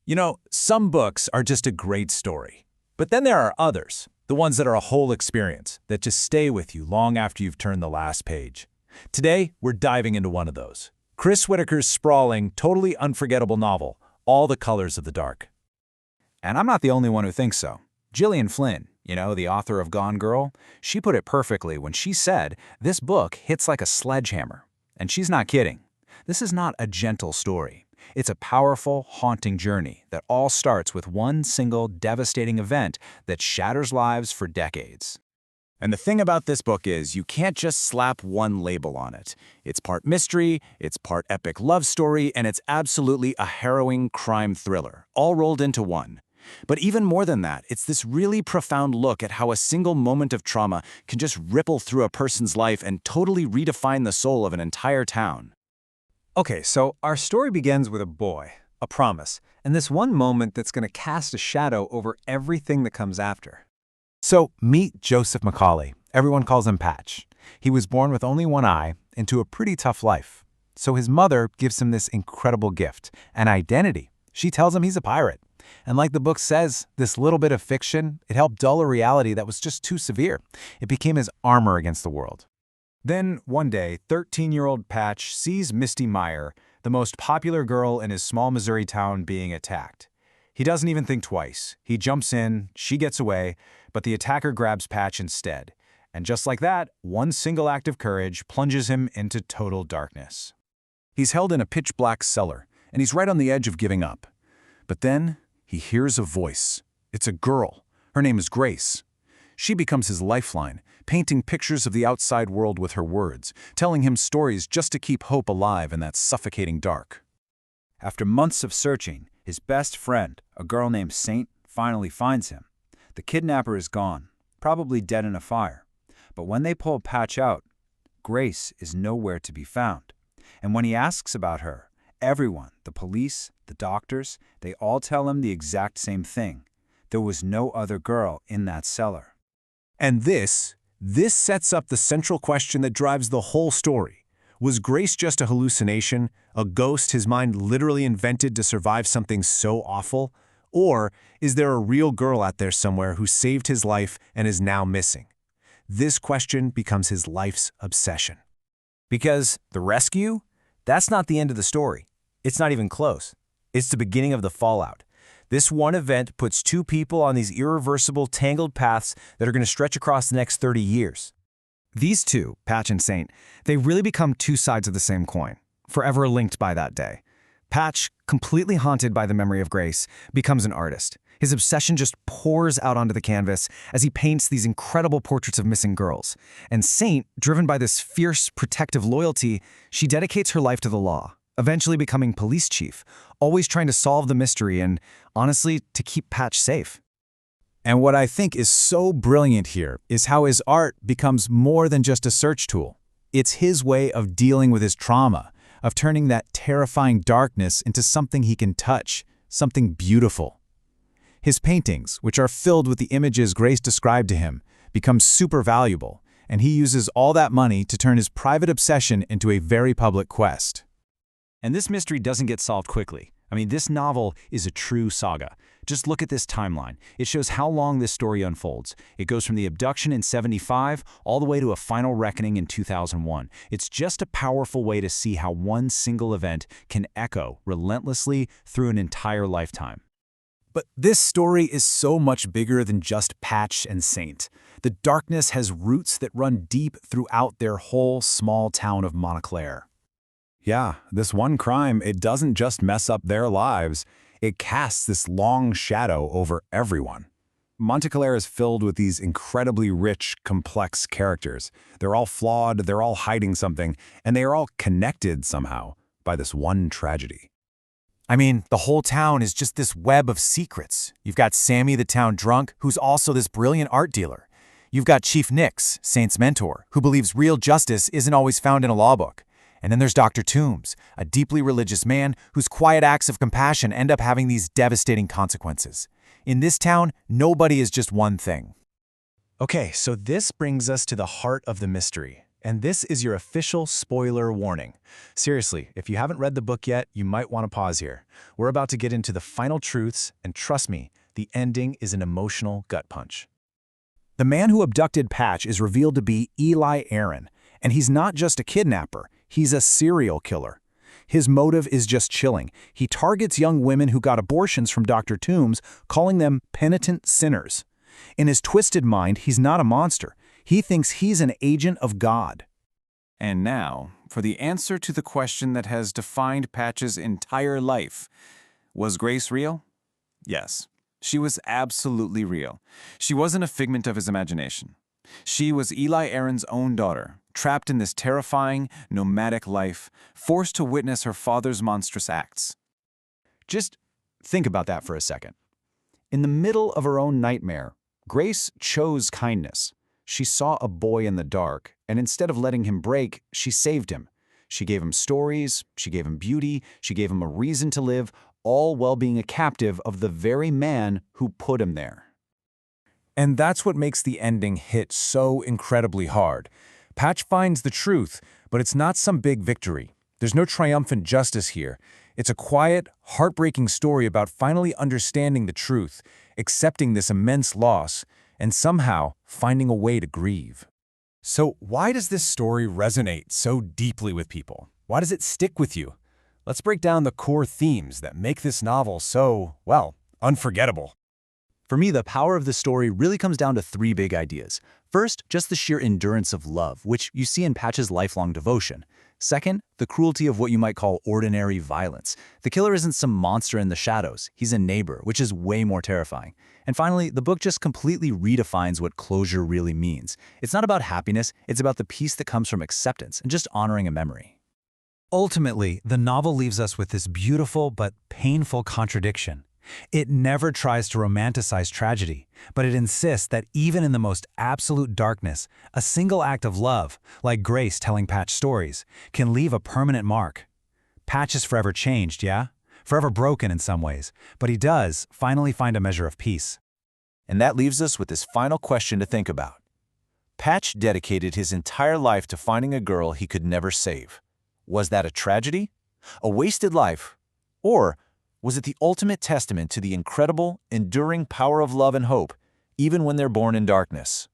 You know, some books are just a great story. But then there are others, the ones that are a whole experience, that just stay with you long after you've turned the last page. Today, we're diving into one of those. Chris Whitaker's sprawling, totally unforgettable novel, All the Colors of the Dark. And I'm not the only one who thinks so. Gillian Flynn, the author of Gone Girl, she put it perfectly when she said, "This book hits like a sledgehammer." And she's not kidding. This is not a gentle story. It's a powerful, haunting journey that all starts with one single devastating event that shatters lives for decades. And the thing about this book is you can't just slap one label on it. It's part mystery, it's part epic love story, and it's absolutely a harrowing crime thriller, all rolled into one. But even more than that, it's this really profound look at how a single moment of trauma can just ripple through a person's life and totally redefine the soul of an entire town. Okay, so our story begins with a boy, a promise, and this one moment that's going to cast a shadow over everything that comes after. So meet Joseph Macaulay. Everyone calls him Patch. He was born with only one eye into a pretty tough life. So his mother gives him this incredible gift, an identity. She tells him he's a pirate. And like the book says, this little bit of fiction, it helped dull a reality that was just too severe. It became his armor against the world. Then, one day, 13-year-old Patch sees Misty Meyer, the most popular girl in his small Missouri town, being attacked. He doesn't even think twice. He jumps in, she gets away, but the attacker grabs Patch instead. And just like that, one single act of courage plunges him into total darkness. He's held in a pitch-black cellar, and he's right on the edge of giving up. But then, he hears a voice. It's a girl. Her name is Grace. She becomes his lifeline, painting pictures of the outside world with her words, telling him stories just to keep hope alive in that suffocating dark. After months of searching, his best friend, a girl named Saint, finally finds him. The kidnapper is gone, probably dead in a fire. But when they pull Patch out, Grace is nowhere to be found. And when he asks about her, everyone, the police, the doctors, they all tell him the exact same thing. There was no other girl in that cellar. And this sets up the central question that drives the whole story. Was Grace just a hallucination, a ghost his mind literally invented to survive something so awful? Or is there a real girl out there somewhere who saved his life and is now missing? This question becomes his life's obsession. Because the rescue? That's not the end of the story. It's not even close. It's the beginning of the fallout. This one event puts two people on these irreversible, tangled paths that are going to stretch across the next 30 years. These two, Patch and Saint, they really become two sides of the same coin, forever linked by that day. Patch, completely haunted by the memory of Grace, becomes an artist. His obsession just pours out onto the canvas as he paints these incredible portraits of missing girls. And Saint, driven by this fierce, protective loyalty, she dedicates her life to the law, eventually becoming police chief, always trying to solve the mystery and, honestly, to keep Patch safe. And what I think is so brilliant here is how his art becomes more than just a search tool. It's his way of dealing with his trauma, of turning that terrifying darkness into something he can touch, something beautiful. His paintings, which are filled with the images Grace described to him, become super valuable, and he uses all that money to turn his private obsession into a very public quest. And this mystery doesn't get solved quickly. This novel is a true saga. Just look at this timeline. It shows how long this story unfolds. It goes from the abduction in '75 all the way to a final reckoning in 2001. It's just a powerful way to see how one single event can echo relentlessly through an entire lifetime. But this story is so much bigger than just Patch and Saint. The darkness has roots that run deep throughout their whole small town of Montclair. Yeah, this one crime, it doesn't just mess up their lives, it casts this long shadow over everyone. Montclair is filled with these incredibly rich, complex characters. They're all flawed, they're all hiding something, and they are all connected somehow by this one tragedy. The whole town is just this web of secrets. You've got Sammy the town drunk, who's also this brilliant art dealer. You've got Chief Nix, Saint's mentor, who believes real justice isn't always found in a law book. And then there's Dr. Toombs, a deeply religious man whose quiet acts of compassion end up having these devastating consequences. In this town, nobody is just one thing. Okay, so this brings us to the heart of the mystery. And this is your official spoiler warning. Seriously, if you haven't read the book yet, you might want to pause here. We're about to get into the final truths, and trust me, the ending is an emotional gut punch. The man who abducted Patch is revealed to be Eli Aaron, and he's not just a kidnapper, he's a serial killer. His motive is just chilling. He targets young women who got abortions from Dr. Toombs, calling them penitent sinners. In his twisted mind, he's not a monster. He thinks he's an agent of God. And now, for the answer to the question that has defined Patch's entire life. Was Grace real? Yes, she was absolutely real. She wasn't a figment of his imagination. She was Eli Aaron's own daughter, trapped in this terrifying, nomadic life, forced to witness her father's monstrous acts. Just think about that for a second. In the middle of her own nightmare, Grace chose kindness. She saw a boy in the dark, and instead of letting him break, she saved him. She gave him stories, she gave him beauty, she gave him a reason to live, all while being a captive of the very man who put him there. And that's what makes the ending hit so incredibly hard. Patch finds the truth, but it's not some big victory. There's no triumphant justice here. It's a quiet, heartbreaking story about finally understanding the truth, accepting this immense loss, and somehow finding a way to grieve. So why does this story resonate so deeply with people? Why does it stick with you? Let's break down the core themes that make this novel so, well, unforgettable. For me, the power of the story really comes down to three big ideas. First, just the sheer endurance of love, which you see in Patch's lifelong devotion. Second, the cruelty of what you might call ordinary violence. The killer isn't some monster in the shadows, he's a neighbor, which is way more terrifying. And finally, the book just completely redefines what closure really means. It's not about happiness, it's about the peace that comes from acceptance and just honoring a memory. Ultimately, the novel leaves us with this beautiful but painful contradiction. It never tries to romanticize tragedy, but it insists that even in the most absolute darkness, a single act of love, like Grace telling Patch stories, can leave a permanent mark. Patch is forever changed, yeah? Forever broken in some ways, but he does finally find a measure of peace. And that leaves us with this final question to think about. Patch dedicated his entire life to finding a girl he could never save. Was that a tragedy? A wasted life? Or was it the ultimate testament to the incredible, enduring power of love and hope, even when they're born in darkness?